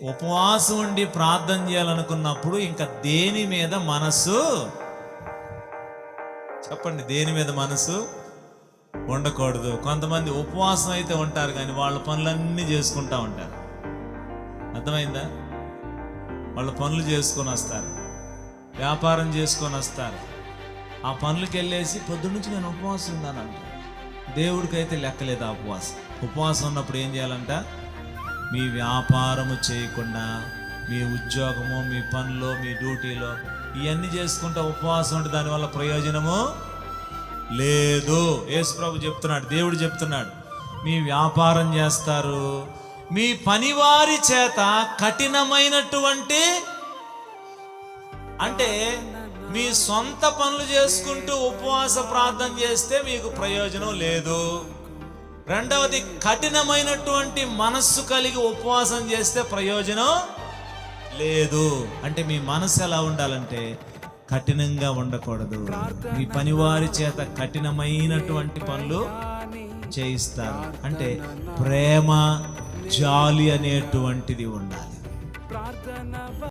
ఉపవాసం ఉండి ప్రార్థన చేయాలనుకున్నప్పుడు ఇంకా దేని మీద మనసు, చెప్పండి, దేని మీద మనసు ఉండకూడదు. కొంతమంది ఉపవాసం అయితే ఉంటారు కానీ వాళ్ళ పనులన్నీ చేసుకుంటా ఉంటారు. అర్థమైందా? వాళ్ళ పనులు చేసుకొని వస్తారు, వ్యాపారం చేసుకొని వస్తారు. ఆ పనులకి వెళ్ళేసి పొద్దున్నుంచి నేను ఉపవాసం ఉన్నాను అంట. దేవుడికైతే లెక్కలేదు ఆ ఉపవాసం. ఉపవాసం ఉన్నప్పుడు ఏం చేయాలంట? మీ వ్యాపారము చేయకుండా, మీ ఉద్యోగము, మీ పనులు, మీ డ్యూటీలో ఇవన్నీ చేసుకుంటా ఉపవాసం ఉంటే దానివల్ల ప్రయోజనము లేదు. యేసు ప్రభు చెప్తున్నాడు, దేవుడు చెప్తున్నాడు, మీ వ్యాపారం చేస్తారు, మీ పనివారి చేత కఠినమైనటువంటి, అంటే మీ సొంత పనులు చేసుకుంటూ ఉపవాస ప్రార్థన చేస్తే మీకు ప్రయోజనం లేదు. రెండవది, కఠినమైనటువంటి మనస్సు కలిగి ఉపవాసం చేస్తే ప్రయోజనం లేదు. అంటే మీ మనసు ఎలా ఉండాలంటే కఠినంగా ఉండకూడదు. మీ పనివారి చేత కఠినమైనటువంటి పనులు చేయిస్తారు. అంటే ప్రేమ, జాలి అనేటువంటిది ఉండాలి.